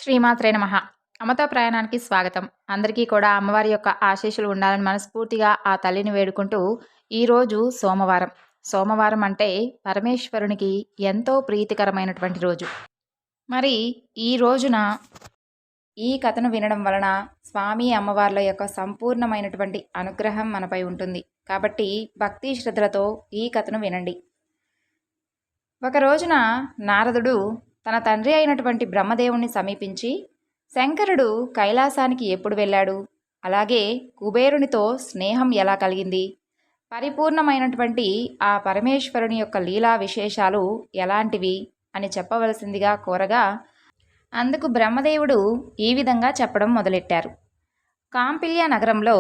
శ్రీమాత్రే నమః. అమ్మతో ప్రయాణానికి స్వాగతం. అందరికీ కూడా అమ్మవారి యొక్క ఆశీస్సులు ఉండాలని మనస్ఫూర్తిగా ఆ తల్లిని వేడుకుంటూ, ఈరోజు సోమవారం. సోమవారం అంటే పరమేశ్వరునికి ఎంతో ప్రీతికరమైనటువంటి రోజు. మరి ఈ రోజున ఈ కథను వినడం వలన స్వామి అమ్మవార్ల యొక్క సంపూర్ణమైనటువంటి అనుగ్రహం మనపై ఉంటుంది. కాబట్టి భక్తి శ్రద్ధలతో ఈ కథను వినండి. ఒక రోజున నారదుడు తన తండ్రి అయినటువంటి బ్రహ్మదేవుణ్ణి సమీపించి, శంకరుడు కైలాసానికి ఎప్పుడు వెళ్ళాడు, అలాగే కుబేరునితో స్నేహం ఎలా కలిగింది, పరిపూర్ణమైనటువంటి ఆ పరమేశ్వరుని యొక్క లీలా విశేషాలు ఎలాంటివి అని చెప్పవలసిందిగా కోరగా, అందుకు బ్రహ్మదేవుడు ఈ విధంగా చెప్పడం మొదలెట్టారు. కాంపిల్య నగరంలో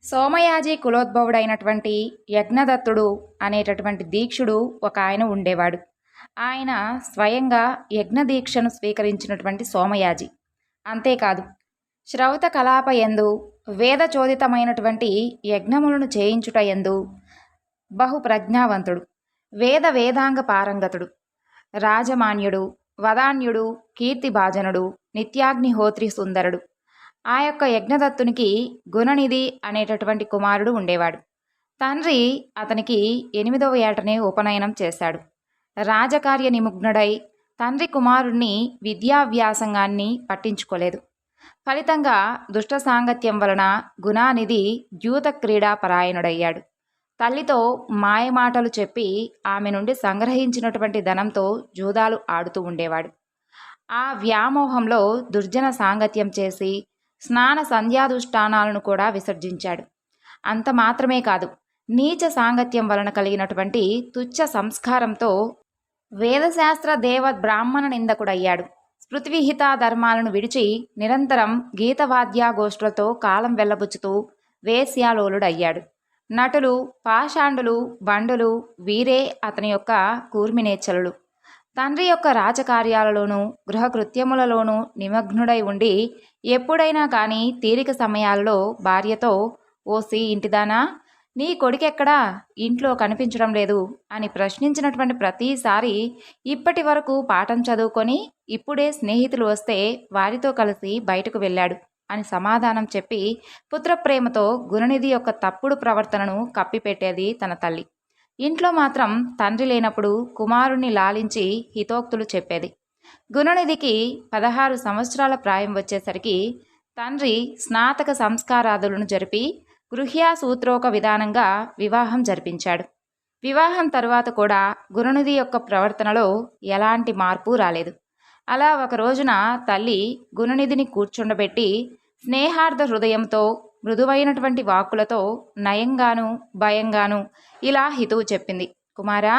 సోమయాజి కులోద్భవుడైనటువంటి యజ్ఞదత్తుడు అనేటటువంటి దీక్షుడు ఒక ఆయన ఉండేవాడు. ఆయన స్వయంగా యజ్ఞదీక్షను స్వీకరించినటువంటి సోమయాజి. అంతేకాదు, శ్రౌత కలాప యందు వేదచోదితమైనటువంటి యజ్ఞములను చేయించుట యందు బహు ప్రజ్ఞావంతుడు, వేదాంగ పారంగతుడు, రాజమాన్యుడు, వదాన్యుడు, కీర్తిభాజనుడు, నిత్యాగ్నిహోత్రి సుందరుడు. ఆ యొక్క యజ్ఞదత్తునికి గుణనిధి అనేటటువంటి కుమారుడు ఉండేవాడు. తండ్రి అతనికి 8వ ఏటనే ఉపనయనం చేశాడు. రాజకార్య నిమగ్నుడై తండ్రి కుమారుణ్ణి విద్యావ్యాసంగాన్ని పట్టించుకోలేదు. ఫలితంగా దుష్ట సాంగత్యం వలన గుణానిధి ద్యూత క్రీడా పరాయణుడయ్యాడు. తల్లితో మాయమాటలు చెప్పి ఆమె నుండి సంగ్రహించినటువంటి ధనంతో జూదాలు ఆడుతూ ఉండేవాడు. ఆ వ్యామోహంలో దుర్జన సాంగత్యం చేసి స్నాన సంధ్యాదుష్టానాలను కూడా విసర్జించాడు. అంత మాత్రమే కాదు, నీచ సాంగత్యం వలన కలిగినటువంటి తుచ్చ సంస్కారంతో వేదశాస్త్ర దేవ బ్రాహ్మణ నిందకుడయ్యాడు. స్మృతివిహిత ధర్మాలను విడిచి నిరంతరం గీతవాద్యాగోష్ఠులతో కాలం వెల్లబుచ్చుతూ వేశ్యాలోలుడయ్యాడు. నటులు, పాషాండులు, బండులు వీరే అతని యొక్క కూర్మినేచ్చలులు. తండ్రి యొక్క రాజకార్యాలలోనూ గృహకృత్యములలోనూ నిమగ్నుడై ఉండి ఎప్పుడైనా కానీ తీరిక సమయాల్లో భార్యతో, ఓసి ఇంటిదానా, నీ కొడుకెక్కడా, ఇంట్లో కనిపించడం లేదు అని ప్రశ్నించినటువంటి ప్రతిసారి ఇప్పటి వరకు పాఠం చదువుకొని ఇప్పుడే స్నేహితులు వస్తే వారితో కలిసి బయటకు వెళ్ళాడు అని సమాధానం చెప్పి పుత్రప్రేమతో గుణనిధి యొక్క తప్పుడు ప్రవర్తనను కప్పిపెట్టేది తన తల్లి. ఇంట్లో మాత్రం తండ్రి లేనప్పుడు కుమారుణ్ణి లాలించి హితోక్తులు చెప్పేది. గుణనిధికి 16 సంవత్సరాల ప్రాయం వచ్చేసరికి తండ్రి స్నాతక సంస్కారాదులను జరిపి గృహ్యా సూత్రోక విధానంగా వివాహం జరిపించాడు. వివాహం తరువాత కూడా గుణనిధి యొక్క ప్రవర్తనలో ఎలాంటి మార్పు రాలేదు. అలా ఒక రోజున తల్లి గుణనిధిని కూర్చుండబెట్టి స్నేహార్థ హృదయంతో మృదువైనటువంటి వాక్కులతో నయంగాను భయంగాను ఇలా హితువు చెప్పింది. కుమారా,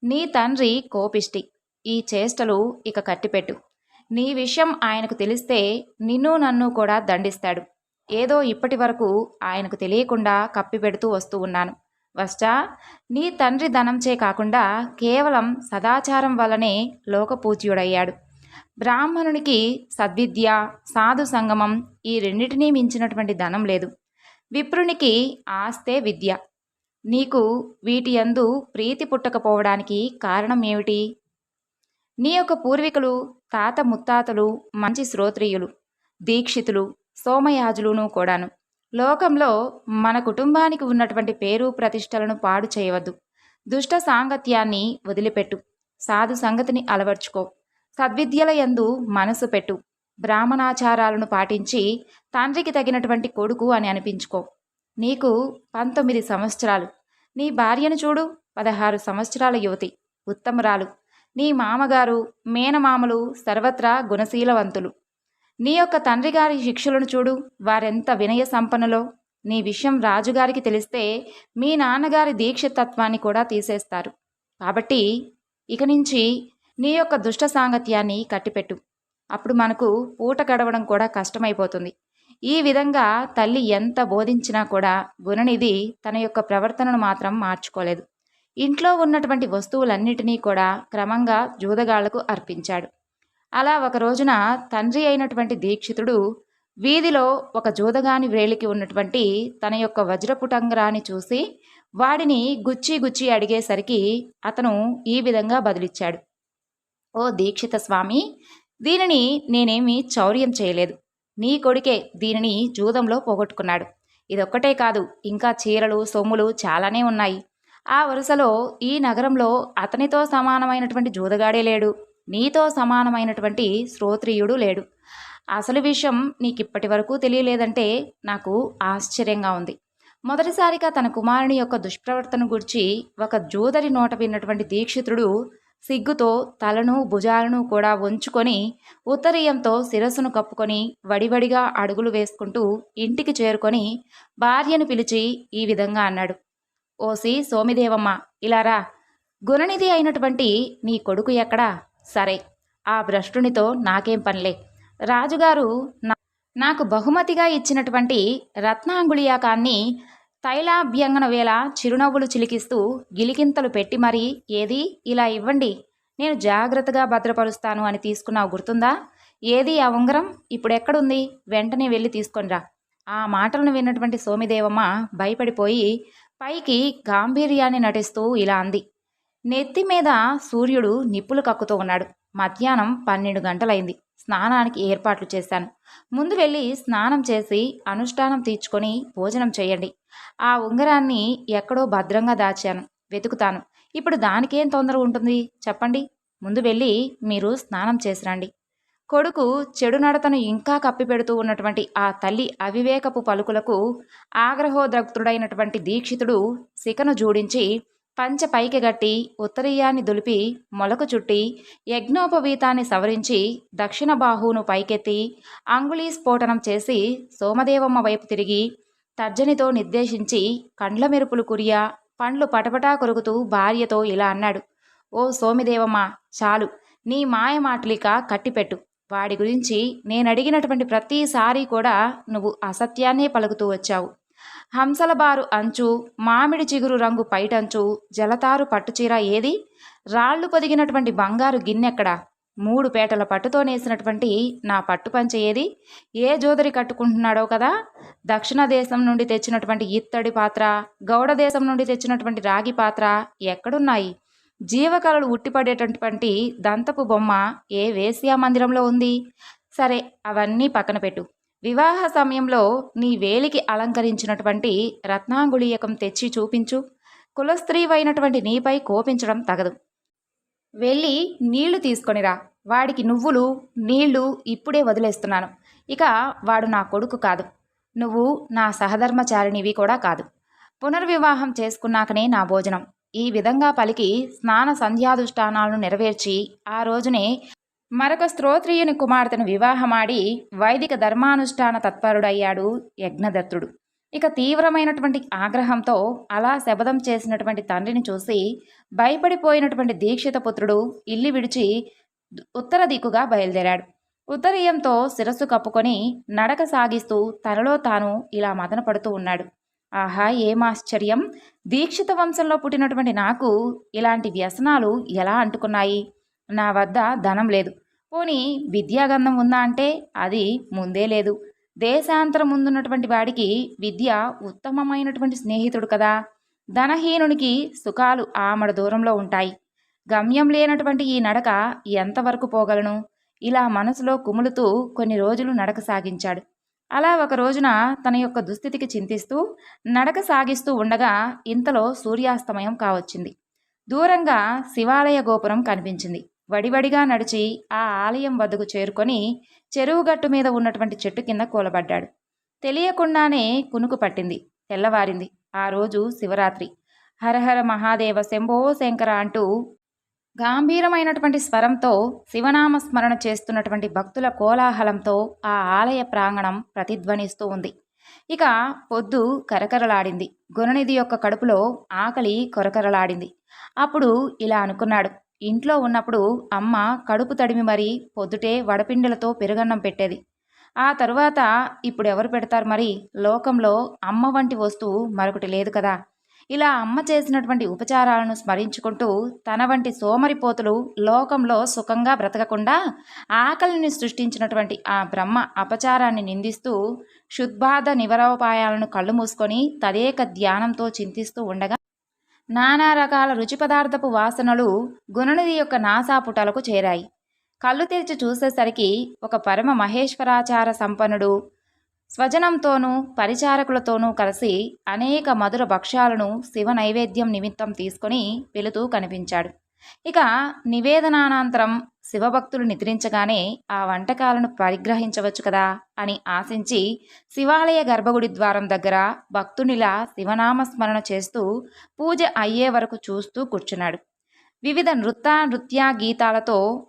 నీ తండ్రి కోపిష్టి. ఈ చేష్టలు ఇక కట్టిపెట్టు. నీ విషయం ఆయనకు తెలిస్తే నిన్ను నన్ను కూడా దండిస్తాడు. ఏదో ఇప్పటి వరకు ఆయనకు తెలియకుండా కప్పిపెడుతూ వస్తూ ఉన్నాను. వష్టా, నీ తండ్రి ధనంచే కాకుండా కేవలం సదాచారం వల్లనే లోకపూజ్యుడయ్యాడు. బ్రాహ్మణునికి సద్విద్య, సాధు సంగమం ఈ రెండింటినీ మించినటువంటి ధనం లేదు. విప్రునికి ఆస్తే విద్య. నీకు వీటి యందు ప్రీతి పుట్టకపోవడానికి కారణం ఏమిటి? నీ యొక్క పూర్వీకులు, తాత ముత్తాతలు మంచి శ్రోత్రియులు, దీక్షితులు, సోమయాజులును కూడాను. లోకంలో మన కుటుంబానికి ఉన్నటువంటి పేరు ప్రతిష్టలను పాడు చేయవద్దు. దుష్ట సాంగత్యాన్ని వదిలిపెట్టు. సాధు సంగతిని అలవర్చుకో. సద్విద్యల యందు మనసు పెట్టు. బ్రాహ్మణాచారాలను పాటించి తండ్రికి తగినటువంటి కొడుకు అని అనిపించుకో. నీకు 19 సంవత్సరాలు. నీ భార్యను చూడు, 16 సంవత్సరాల యువతి, ఉత్తమరాలు. నీ మామగారు, మేనమామలు సర్వత్రా గుణశీలవంతులు. నీ యొక్క తండ్రి గారి శిక్షలను చూడు, వారెంత వినయ సంపన్నులో. నీ విషయం రాజుగారికి తెలిస్తే మీ నాన్నగారి దీక్షతత్వాన్ని కూడా తీసేస్తారు. కాబట్టి ఇక నుంచి నీ యొక్క దుష్ట సాంగత్యాన్ని కట్టిపెట్టు. అప్పుడు మనకు పూట గడవడం కూడా కష్టమైపోతుంది. ఈ విధంగా తల్లి ఎంత బోధించినా కూడా గుణనిధి తన యొక్క ప్రవర్తనను మాత్రం మార్చుకోలేదు. ఇంట్లో ఉన్నటువంటి వస్తువులన్నిటినీ కూడా క్రమంగా జూదగాళ్లకు అర్పించాడు. అలా ఒక రోజున తండ్రి అయినటువంటి దీక్షితుడు వీధిలో ఒక జూదగాని వ్రేలికి ఉన్నటువంటి తన యొక్క వజ్రపుటంగరాన్ని చూసి వాడిని గుచ్చి గుచ్చి అడిగేసరికి అతను ఈ విధంగా బదులిచ్చాడు. ఓ దీక్షిత స్వామి, దీనిని నేనేమీ చౌర్యం చేయలేదు. నీ కొడుకే దీనిని జూదంలో పోగొట్టుకున్నాడు. ఇదొక్కటే కాదు, ఇంకా చీరలు, సొమ్ములు చాలానే ఉన్నాయి. ఆ వరుసలో ఈ నగరంలో అతనితో సమానమైనటువంటి జూదగాడే లేడు. నీతో సమానమైనటువంటి శ్రోత్రియుడు లేడు. అసలు విషయం నీకిప్పటి వరకు తెలియలేదంటే నాకు ఆశ్చర్యంగా ఉంది. మొదటిసారిగా తన కుమారుని యొక్క దుష్ప్రవర్తన గురించి ఒక జూదరి నోట విన్నటువంటి దీక్షితుడు సిగ్గుతో తలను భుజాలను కూడా వంచుకొని ఉత్తరీయంతో శిరస్సును కప్పుకొని వడివడిగా అడుగులు వేసుకుంటూ ఇంటికి చేరుకొని భార్యను పిలిచి ఈ విధంగా అన్నాడు. ఓసి సోమిదేవమ్మ, ఇలా రా. గుణనిధి అయినటువంటి నీ కొడుకు ఎక్కడా? సరే, ఆ భ్రష్టునితో నాకేం పనిలే. రాజుగారు నాకు బహుమతిగా ఇచ్చినటువంటి రత్నాంగుళీయాకాన్ని తైలాభ్యంగన వేళ చిరునవ్వులు చిలికిస్తూ గిలికింతలు పెట్టి మరీ, ఏది ఇలా ఇవ్వండి, నేను జాగ్రత్తగా భద్రపరుస్తాను అని తీసుకున్నావు గుర్తుందా? ఏది ఆ ఉంగరం? ఇప్పుడెక్కడుంది? వెంటనే వెళ్ళి తీసుకొనిరా. ఆ మాటలను విన్నటువంటి సోమిదేవమ్మ భయపడిపోయి పైకి గాంభీర్యాన్ని నటిస్తూ ఇలా అంది. నెత్తి మీద సూర్యుడు నిప్పులు కక్కుతూ ఉన్నాడు. మధ్యాహ్నం 12 గంటలైంది. స్నానానికి ఏర్పాట్లు చేశాను. ముందు వెళ్ళి స్నానం చేసి అనుష్ఠానం తీర్చుకొని భోజనం చేయండి. ఆ ఉంగరాన్ని ఎక్కడో భద్రంగా దాచాను, వెతుకుతాను. ఇప్పుడు దానికేం తొందర ఉంటుంది చెప్పండి? ముందు వెళ్ళి మీరు స్నానం చేసిరండి. కొడుకు చెడు నడతను ఇంకా కప్పిపెడుతూ ఉన్నటువంటి ఆ తల్లి అవివేకపు పలుకులకు ఆగ్రహోద్రక్తుడైనటువంటి దీక్షితుడు శిఖను జోడించి పంచె పైకి గట్టి ఉత్తరీయాన్ని దులిపి మొలకు చుట్టి యజ్ఞోపవీతాన్ని సవరించి దక్షిణ బాహువును పైకెత్తి అంగుళీ స్ఫోటనం చేసి సోమదేవమ్మ వైపు తిరిగి తర్జనితో నిర్దేశించి కండ్ల మెరుపులు కురియా పండ్లు పటపటా కొరుకుతూ భార్యతో ఇలా అన్నాడు. ఓ సోమిదేవమ్మ, చాలు, నీ మాయ మాటలిక కట్టిపెట్టు. వాడి గురించి నేనడిగినటువంటి ప్రతిసారి కూడా నువ్వు అసత్యాన్నే పలుకుతూ వచ్చావు. హంసల బారు అంచు, మామిడి చిగురు రంగు పైటంచు, జలతారు పట్టుచీర ఏది? రాళ్లు పొదిగినటువంటి బంగారు గిన్నెక్కడా? 3 పేటల పట్టుతో నేసినటువంటి నా పట్టుపంచ ఏది? ఏ జోదరి కట్టుకుంటున్నాడో కదా? దక్షిణ దేశం నుండి తెచ్చినటువంటి ఇత్తడి పాత్ర, గౌడ దేశం నుండి తెచ్చినటువంటి రాగి పాత్ర ఎక్కడున్నాయి? జీవకళలు ఉట్టిపడేటటువంటి దంతపు బొమ్మ ఏ వేశ్యా మందిరంలో ఉంది? సరే, అవన్నీ పక్కన పెట్టు. వివాహ సమయంలో నీ వేలికి అలంకరించినటువంటి రత్నాంగుళీయకం తెచ్చి చూపించు. కులస్త్రీవైనటువంటి నీపై కోపించడం తగదు. వెళ్ళి నీళ్లు తీసుకొనిరా. వాడికి నువ్వులు నీళ్లు ఇప్పుడే వదిలేస్తున్నాను. ఇక వాడు నా కొడుకు కాదు. నువ్వు నా సహధర్మచారినివి కూడా కాదు. పునర్వివాహం చేసుకున్నాకనే నా భోజనం. ఈ విధంగా పలికి స్నాన సంధ్యానుష్ఠానాలను నెరవేర్చి ఆ రోజునే మరొక స్తోత్రియుని కుమార్తెను వివాహమాడి వైదిక ధర్మానుష్ఠాన తత్పరుడయ్యాడు యజ్ఞదత్తుడు. ఇక తీవ్రమైనటువంటి ఆగ్రహంతో అలా శపథం చేసినటువంటి తండ్రిని చూసి భయపడిపోయినటువంటి దీక్షిత పుత్రుడు ఇల్లు విడిచి ఉత్తర దిక్కుగా బయలుదేరాడు. ఉత్తరీయంతో శిరస్సు కప్పుకొని నడక సాగిస్తూ తనలో తాను ఇలా మదన పడుతూ ఉన్నాడు. ఆహా, ఏమాశ్చర్యం! దీక్షిత వంశంలో పుట్టినటువంటి నాకు ఇలాంటి వ్యసనాలు ఎలా అంటుకున్నాయి? నా వద్ద ధనం లేదు. పోనీ విద్యాగంధం ఉందా అంటే అది ముందే లేదు. దేశాంతరం ముందున్నటువంటి వాడికి విద్య ఉత్తమమైనటువంటి స్నేహితుడు కదా. ధనహీనునికి సుఖాలు ఆమడ దూరంలో ఉంటాయి. గమ్యం లేనటువంటి ఈ నడక ఎంతవరకు పోగలను? ఇలా మనసులో కుములుతూ కొన్ని రోజులు నడక సాగించాడు. అలా ఒక రోజున తన యొక్క దుస్థితికి చింతిస్తూ నడక సాగిస్తూ ఉండగా ఇంతలో సూర్యాస్తమయం కావచ్చింది. దూరంగా శివాలయ గోపురం కనిపించింది. వడివడిగా నడిచి ఆ ఆలయం వద్దకు చేరుకొని చెరువుగట్టు మీద ఉన్నటువంటి చెట్టు కింద కూలబడ్డాడు. తెలియకుండానే కునుకు పట్టింది. తెల్లవారింది. ఆ రోజు శివరాత్రి. హరహర మహాదేవ శంభో శంకర అంటూ గంభీరమైనటువంటి స్వరంతో శివనామస్మరణ చేస్తున్నటువంటి భక్తుల కోలాహలంతో ఆ ఆలయ ప్రాంగణం ప్రతిధ్వనిస్తూ ఉంది. ఇక పొద్దు కరకరలాడింది. గుణనిధి యొక్క కడుపులో ఆకలి కొరకరలాడింది. అప్పుడు ఇలా అనుకున్నాడు. ఇంట్లో ఉన్నప్పుడు అమ్మ కడుపు తడిమి మరీ పొద్దుటే వడపిండలతో పెరుగన్నం పెట్టేది. ఆ తరువాత ఇప్పుడు ఎవరు పెడతారు మరి? లోకంలో అమ్మ వంటి వస్తువు మరొకటి లేదు కదా. ఇలా అమ్మ చేసినటువంటి ఉపచారాలను స్మరించుకుంటూ తన వంటి సోమరిపోతులు లోకంలో సుఖంగా బ్రతకకుండా ఆకలిని సృష్టించినటువంటి ఆ బ్రహ్మ అపచారాన్ని నిందిస్తూ శుద్బాధ నివరోపాయాలను కళ్ళు మూసుకొని తదేక ధ్యానంతో చింతిస్తూ ఉండగా నానా రకాల రుచి పదార్థపు వాసనలు గుణనిధి యొక్క నాసాపుటలకు చేరాయి. కళ్ళు తెరిచి చూసేసరికి ఒక పరమ మహేశ్వరాచార సంపన్నుడు స్వజనంతోనూ పరిచారకులతోనూ కలిసి అనేక మధుర భక్ష్యాలను శివ నైవేద్యం నిమిత్తం తీసుకొని వెళుతూ కనిపించాడు. ఇక నివేదనానంతరం శివభక్తులు నిద్రించగానే ఆ వంటకాలను పరిగ్రహించవచ్చు కదా అని ఆశించి శివాలయ గర్భగుడి ద్వారం దగ్గర భక్తునిలా శివనామస్మరణ చేస్తూ పూజ అయ్యే వరకు చూస్తూ కూర్చున్నాడు. వివిధ నృత్య గీతాలతో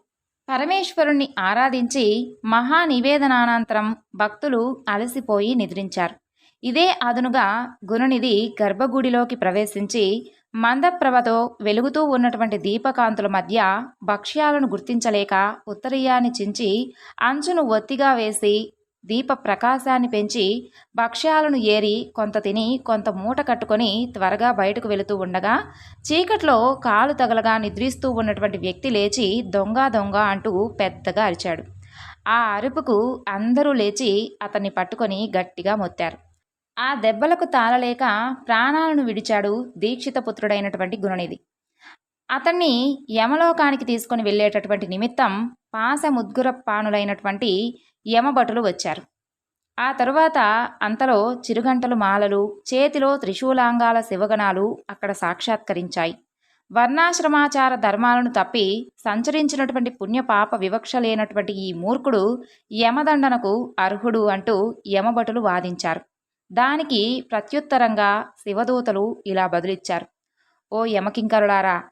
పరమేశ్వరుణ్ణి ఆరాధించి మహానివేదనానంతరం భక్తులు అలసిపోయి నిద్రించారు. ఇదే అదునుగా గుణనిధి గర్భగుడిలోకి ప్రవేశించి మందప్రభతో వెలుగుతూ ఉన్నటువంటి దీపకాంతుల మధ్య భక్ష్యాలను గుర్తించలేక ఉత్తరీయాన్ని చించి అంచును ఒత్తిగా వేసి దీప ప్రకాశాన్ని పెంచి భక్ష్యాలను ఏరి కొంత తిని కొంత మూట కట్టుకొని త్వరగా బయటకు వెళుతూ ఉండగా చీకట్లో కాలు తగలగా నిద్రిస్తూ ఉన్నటువంటి వ్యక్తి లేచి దొంగ దొంగ అంటూ పెద్దగా అరిచాడు. ఆ అరుపుకు అందరూ లేచి అతన్ని పట్టుకొని గట్టిగా మొత్తారు. ఆ దెబ్బలకు తాళలేక ప్రాణాలను విడిచాడు దీక్షితపుత్రుడైనటువంటి గుణనిధి. అతన్ని యమలోకానికి తీసుకొని వెళ్ళేటటువంటి నిమిత్తం పాశముద్గురపానులైనటువంటి యమభటులు వచ్చారు. ఆ తరువాత అంతలో చిరుగంటలు మాలలు చేతిలో త్రిశూలాంగాల శివగణాలు అక్కడ సాక్షాత్కరించాయి. వర్ణాశ్రమాచార ధర్మాలను తప్పి సంచరించినటువంటి పుణ్యపాప వివక్ష లేనటువంటి ఈ మూర్ఖుడు యమదండనకు అర్హుడు అంటూ యమభటులు వాదించారు. దానికి ప్రత్యుత్తరంగా శివదూతలు ఇలా బదులిచ్చారు. ఓ యమకింకరులారా,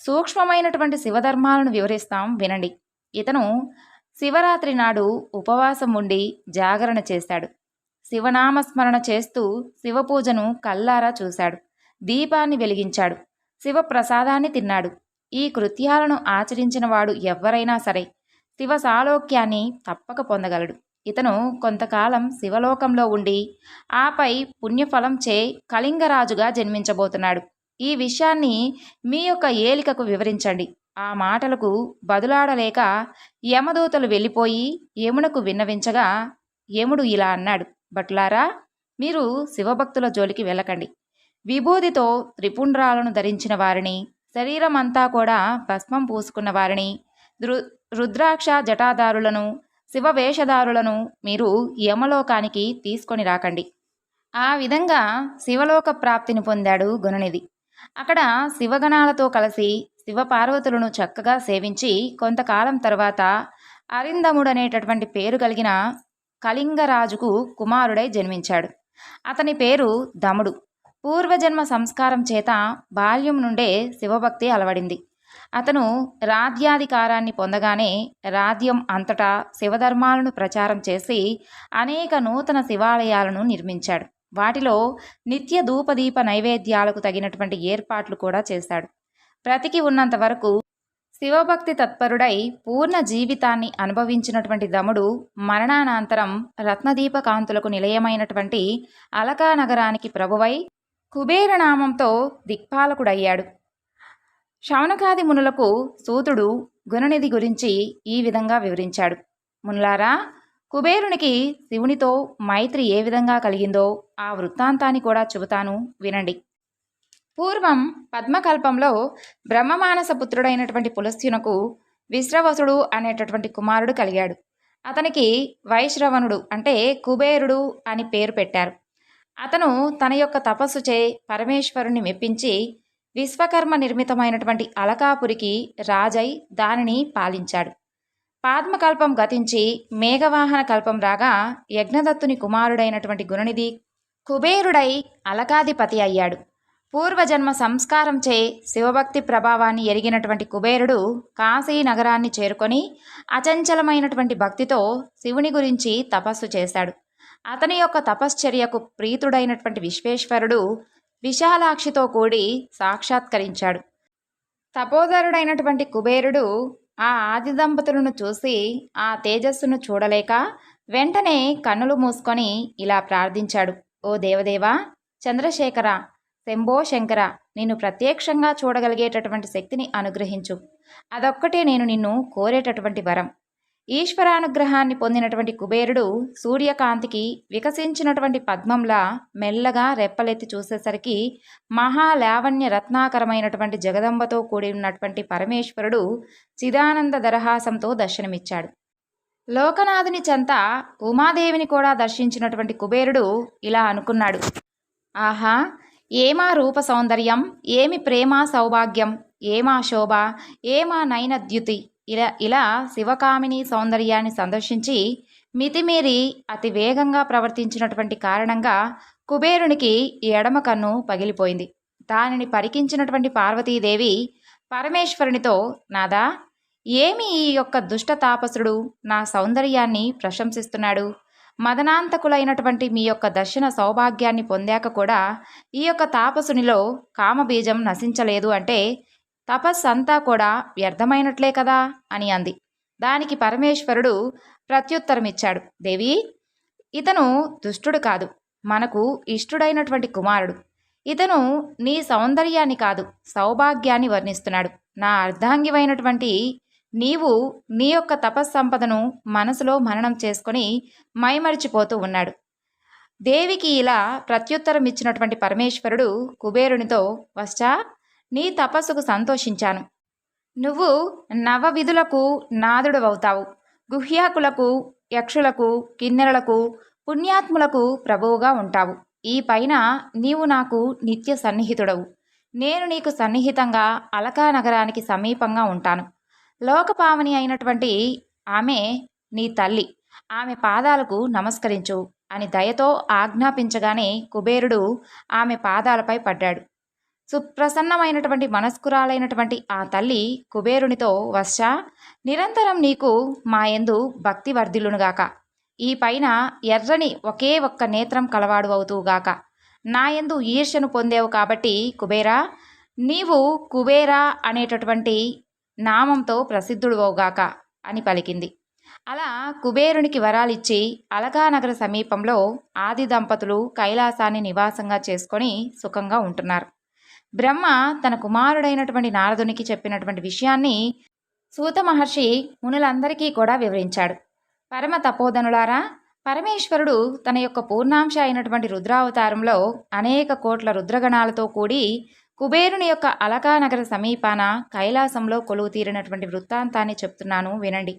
సూక్ష్మమైనటువంటి శివధర్మాలను వివరిస్తాం వినండి. ఇతను శివరాత్రి నాడు ఉపవాసం ఉండి జాగరణ చేశాడు. శివనామస్మరణ చేస్తూ శివపూజను కల్లారా చూశాడు. దీపాన్ని వెలిగించాడు. శివప్రసాదాన్ని తిన్నాడు. ఈ కృత్యాలను ఆచరించిన వాడు ఎవ్వరైనా సరే శివ సాలోక్యాన్ని తప్పక పొందగలడు. ఇతను కొంతకాలం శివలోకంలో ఉండి ఆపై పుణ్యఫలం చే కళింగరాజుగా జన్మించబోతున్నాడు. ఈ విషయాన్ని మీ యొక్క ఏలికకు వివరించండి. ఆ మాటలకు బదులాడలేక యమదూతలు వెళ్ళిపోయి యమునకు విన్నవించగా యముడు ఇలా అన్నాడు. భట్లారా, మీరు శివభక్తుల జోలికి వెళ్ళకండి. విభూదితో త్రిపుండ్రాలను ధరించిన వారిని, శరీరం అంతా కూడా భస్మం పూసుకున్న వారిని, రుద్రాక్ష జటాదారులను, శివవేషధారులను మీరు యమలోకానికి తీసుకొని రాకండి. ఆ విధంగా శివలోక ప్రాప్తిని పొందాడు గుణనిధి. అక్కడ శివగణాలతో కలిసి శివపార్వతులను చక్కగా సేవించి కొంతకాలం తర్వాత అరిందముడనేటటువంటి పేరు కలిగిన కళింగరాజుకు కుమారుడై జన్మించాడు. అతని పేరు దముడు. పూర్వజన్మ సంస్కారం చేత బాల్యం నుండే శివభక్తి అలవడింది. అతను రాజ్యాధికారాన్ని పొందగానే రాజ్యం అంతటా శివధర్మాలను ప్రచారం చేసి అనేక నూతన శివాలయాలను నిర్మించాడు. వాటిలో నిత్య ధూపదీప నైవేద్యాలకు తగినటువంటి ఏర్పాట్లు కూడా చేశాడు. బ్రతికి ఉన్నంత వరకు శివభక్తి తత్పరుడై పూర్ణ జీవితాన్ని అనుభవించినటువంటి దముడు మరణానంతరం రత్నదీప కాంతులకు నిలయమైనటువంటి అలకా నగరానికి ప్రభువై కుబేరనామంతో దిక్పాలకుడయ్యాడు. శౌనకాది మునులకు సూతుడు గుణనిధి గురించి ఈ విధంగా వివరించాడు. మునులారా, కుబేరునికి శివునితో మైత్రి ఏ విధంగా కలిగిందో ఆ వృత్తాంతాన్ని కూడా చెబుతాను వినండి. పూర్వం పద్మకల్పంలో బ్రహ్మమానస పుత్రుడైనటువంటి పులస్త్యునకు విశ్రవసుడు అనేటటువంటి కుమారుడు కలిగాడు. అతనికి వైశ్రవణుడు అంటే కుబేరుడు అని పేరు పెట్టారు. అతను తన యొక్క తపస్సుచే పరమేశ్వరుణ్ణి మెప్పించి విశ్వకర్మ నిర్మితమైనటువంటి అలకాపురికి రాజై దానిని పాలించాడు. పాద్మకల్పం గతించి మేఘవాహన కల్పం రాగా యజ్ఞదత్తుని కుమారుడైనటువంటి గుణనిధి కుబేరుడై అలకాధిపతి అయ్యాడు. పూర్వజన్మ సంస్కారంచే శివభక్తి ప్రభావాన్ని ఎరిగినటువంటి కుబేరుడు కాశీ నగరాన్ని చేరుకొని అచంచలమైనటువంటి భక్తితో శివుని గురించి తపస్సు చేశాడు. అతని యొక్క తపశ్చర్యకు ప్రీతుడైనటువంటి విశ్వేశ్వరుడు విశాలాక్షితో కూడి సాక్షాత్కరించాడు. తపోధరుడైనటువంటి కుబేరుడు ఆ ఆది దంపతులను చూసి ఆ తేజస్సును చూడలేక వెంటనే కన్నులు మూసుకొని ఇలా ప్రార్థించాడు. ఓ దేవదేవా, చంద్రశేఖర, శంభో శంకర, నిన్ను ప్రత్యక్షంగా చూడగలిగేటటువంటి శక్తిని అనుగ్రహించు. అదొక్కటే నేను నిన్ను కోరేటటువంటి వరం. ఈశ్వరానుగ్రహాన్ని పొందినటువంటి కుబేరుడు సూర్యకాంతికి వికసించినటువంటి పద్మంలా మెల్లగా రెప్పలెత్తి చూసేసరికి మహాలావణ్య రత్నాకరమైనటువంటి జగదంబతో కూడి ఉన్నటువంటి పరమేశ్వరుడు చిదానంద దరహాసంతో దర్శనమిచ్చాడు. లోకనాథుని చెంత ఉమాదేవిని కూడా దర్శించినటువంటి కుబేరుడు ఇలా అనుకున్నాడు, ఆహా, ఏమా రూప సౌందర్యం, ఏమి ప్రేమ సౌభాగ్యం, ఏమా శోభ, ఏమా నయనద్యుతి. ఇలా శివకామిని సౌందర్యాన్ని సందర్శించి మితిమీరి అతి వేగంగా ప్రవర్తించినటువంటి కారణంగా కుబేరునికి ఎడమ కన్ను పగిలిపోయింది. దానిని పరికించినటువంటి పార్వతీదేవి పరమేశ్వరునితో, నాదా, ఏమి ఈ యొక్క దుష్ట తాపసుడు నా సౌందర్యాన్ని ప్రశంసిస్తున్నాడు? మదనాంతకులైనటువంటి మీ యొక్క దర్శన సౌభాగ్యాన్ని పొందాక కూడా ఈ యొక్క తాపసునిలో కామబీజం నశించలేదు అంటే తపస్సంతా కూడా వ్యర్థమైనట్లే కదా అని అంది. దానికి పరమేశ్వరుడు ప్రత్యుత్తరమిచ్చాడు, దేవి, ఇతను దుష్టుడు కాదు, మనకు ఇష్టుడైనటువంటి కుమారుడు. ఇతను నీ సౌందర్యాన్ని కాదు, సౌభాగ్యాన్ని వర్ణిస్తున్నాడు. నా అర్ధాంగివైనటువంటి నీవు నీ యొక్క తపస్సంపదను మనసులో మననం చేసుకొని మైమరిచిపోతూ ఉన్నాడు. దేవికి ఇలా ప్రత్యుత్తరం ఇచ్చినటువంటి పరమేశ్వరుడు కుబేరునితో, వశ్చా, నీ తపస్సుకు సంతోషించాను. నువ్వు నవవిధులకు నాదుడవవుతావు. గుహ్యాకులకు, యక్షులకు, కిన్నెరలకు, పుణ్యాత్ములకు ప్రభువుగా ఉంటావు. ఈ పైన నీవు నాకు నిత్య సన్నిహితుడవు. నేను నీకు సన్నిహితంగా అలకా నగరానికి సమీపంగా ఉంటాను. లోకపావని అయినటువంటి ఆమె నీ తల్లి, ఆమె పాదాలకు నమస్కరించు అని దయతో ఆజ్ఞాపించగానే కుబేరుడు ఆమె పాదాలపై పడ్డాడు. సుప్రసన్నమైనటువంటి మనస్కురాలైనటువంటి ఆ తల్లి కుబేరునితో, వశ్చా, నిరంతరం నీకు మా యందు భక్తి వర్ధిల్లునుగాక. ఈ పైన ఎర్రని ఒకే ఒక్క నేత్రం కలవాడు అవుతూగాక. నా యందు ఈర్ష్యను పొందేవు కాబట్టి కుబేరా, నీవు కుబేరా అనేటటువంటి నామంతో ప్రసిద్ధుడువవుగాక అని పలికింది. అలా కుబేరునికి వరాలిచ్చి అలకానగర సమీపంలో ఆది దంపతులు కైలాసాన్ని నివాసంగా చేసుకొని సుఖంగా ఉంటున్నారు. బ్రహ్మ తన కుమారుడైనటువంటి నారదునికి చెప్పినటువంటి విషయాన్ని సూత మహర్షి మునులందరికీ కూడా వివరించాడు. పరమ తపోధనులారా, పరమేశ్వరుడు తన యొక్క పూర్ణాంశ అయినటువంటి రుద్రావతారంలో అనేక కోట్ల రుద్రగణాలతో కూడి కుబేరుని యొక్క అలకానగర సమీపాన కైలాసంలో కొలువు తీరినటువంటి వృత్తాంతాన్ని చెప్తున్నాను వినండి.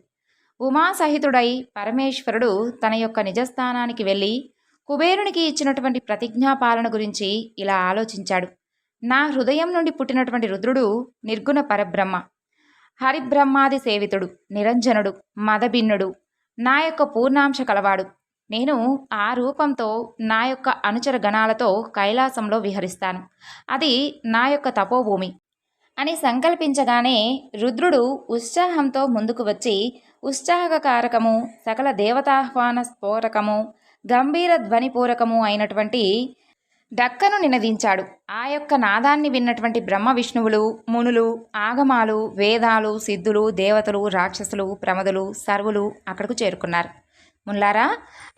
ఉమాసహితుడై పరమేశ్వరుడు తన యొక్క నిజస్థానానికి వెళ్ళి కుబేరునికి ఇచ్చినటువంటి ప్రతిజ్ఞాపాలన గురించి ఇలా ఆలోచించాడు. నా హృదయం నుండి పుట్టినటువంటి రుద్రుడు నిర్గుణ పరబ్రహ్మ, హరిబ్రహ్మాది సేవితుడు, నిరంజనుడు, మదభిన్నుడు, నా యొక్క పూర్ణాంశ కలవాడు. నేను ఆ రూపంతో నా యొక్క అనుచర గణాలతో కైలాసంలో విహరిస్తాను. అది నా యొక్క తపోభూమి అని సంకల్పించగానే రుద్రుడు ఉత్సాహంతో ముందుకు వచ్చి ఉత్సాహకారకము, సకల దేవతాహ్వాన స్ఫోరకము, గంభీర ధ్వనిపూరకము అయినటువంటి డక్కను నినదించాడు. ఆ యొక్క నాదాన్ని విన్నటువంటి బ్రహ్మ విష్ణువులు, మునులు, ఆగమాలు, వేదాలు, సిద్ధులు, దేవతలు, రాక్షసులు, ప్రమదులు, సర్వులు అక్కడకు చేరుకున్నారు. ముల్లారా,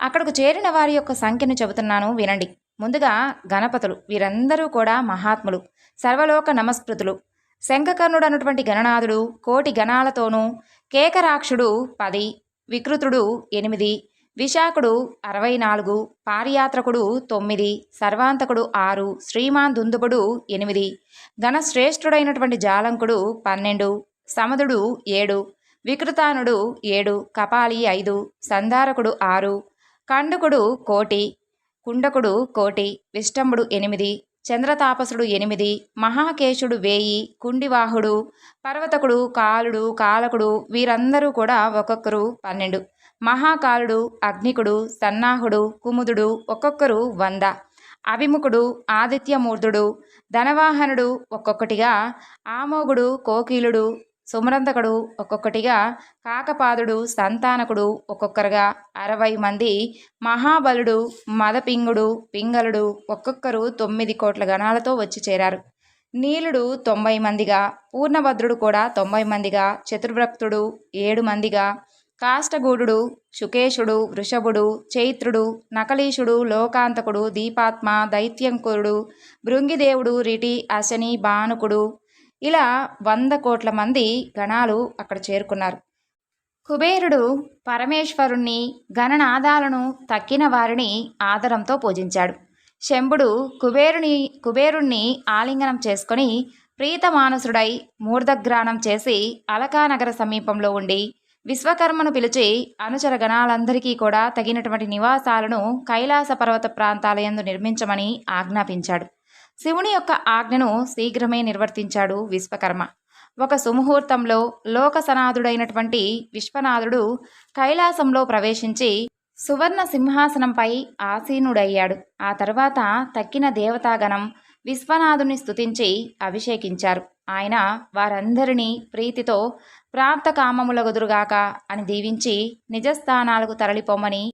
అక్కడకు చేరిన వారి యొక్క సంఖ్యను చెబుతున్నాను వినండి. ముందుగా గణపతులు, వీరందరూ కూడా మహాత్ములు, సర్వలోక నమస్కృతులు. శంఖకర్ణుడు అన్నటువంటి గణనాథుడు కోటి గణాలతోనూ, కేకరాక్షుడు 10, వికృతుడు 8, విశాఖుడు 64, పారియాత్రకుడు 9, సర్వాంతకుడు 6, శ్రీమాన్ దుందుబుడు 8, గణశ్రేష్ఠుడైనటువంటి జాలంకుడు 12, సమదుడు 7, వికృతానుడు 7, కపాలి 5, సంధారకుడు 6, కండకుడు 1, కుండకుడు 1, విష్టంబుడు 8, చంద్రతాపసుడు 8, మహాకేశుడు 1000, కుండివాహుడు, పర్వతకుడు, కాలుడు, కాలకుడు, వీరందరూ కూడా ఒక్కొక్కరు 12, మహాకాలుడు, అగ్నికుడు, సన్నాహుడు, కుముదుడు ఒక్కొక్కరు 100, అభిముఖుడు, ఆదిత్యమూర్ధుడు, ధనవాహనుడు ఒక్కొక్కటిగా, ఆమోగుడు, కోకీలుడు, సుమరంతకుడు ఒక్కొక్కటిగా, కాకపాదుడు, సంతానకుడు ఒక్కొక్కరుగా 60 మంది, మహాబలుడు, మదపింగుడు, పింగళుడు ఒక్కొక్కరు 9 కోట్ల గణాలతో వచ్చి చేరారు. నీలుడు 90 మందిగా, పూర్ణభద్రుడు కూడా 90 మందిగా, చతుర్భక్తుడు 7 మందిగా, కాష్టగూఢుడు, శుకేశుడు, వృషభుడు, చైత్రుడు, నకలీషుడు, లోకాంతకుడు, దీపాత్మ, దైత్యంకురుడు, భృంగిదేవుడు, రిటి, అశని, బానుకుడు, ఇలా 100 కోట్ల మంది గణాలు అక్కడ చేరుకున్నారు. కుబేరుడు పరమేశ్వరుణ్ణి, గణనాదాలను తక్కిన వారిని ఆదరంతో పూజించాడు. శంభుడు కుబేరుణ్ణి ఆలింగనం చేసుకొని ప్రీతమానసుడై మూర్ధగ్రానం చేసి అలకానగర సమీపంలో ఉండి విశ్వకర్మను పిలిచి అనుచర గణాలందరికీ కూడా తగినటువంటి నివాసాలను కైలాస పర్వత ప్రాంతాలయందు నిర్మించమని ఆజ్ఞాపించాడు. శివుని యొక్క ఆజ్ఞను శీఘ్రమే నిర్వర్తించాడు విశ్వకర్మ. ఒక సుముహూర్తంలో లోకసనాథుడైనటువంటి విశ్వనాథుడు కైలాసంలో ప్రవేశించి సువర్ణ సింహాసనంపై ఆసీనుడయ్యాడు. ఆ తర్వాత తక్కిన దేవతాగణం విశ్వనాథుని స్తుతించి అభిషేకించారు. ఆయన వారందరినీ ప్రీతితో ప్రాప్తకామములగుదురుగాక అని దీవించి నిజస్థానాలకు తరలిపోమని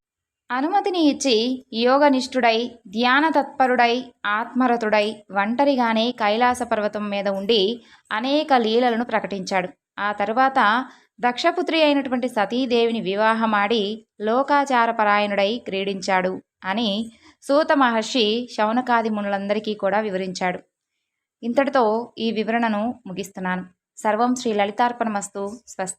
అనుమతిని ఇచ్చి యోగనిష్ఠుడై ధ్యానతత్పరుడై ఆత్మరతుడై ఒంటరిగానే కైలాస పర్వతం మీద ఉండి అనేక లీలలను ప్రకటించాడు. ఆ తరువాత దక్షపుత్రి అయినటువంటి సతీదేవిని వివాహమాడి లోకాచారపరాయణుడై క్రీడించాడు అని సూత మహర్షి శౌనకాది మునులందరికీ కూడా వివరించాడు. ఇంతటితో ఈ వివరణను ముగిస్తున్నాను. సర్వం శ్రీ లలితార్పణమస్తు. స్వస్తి.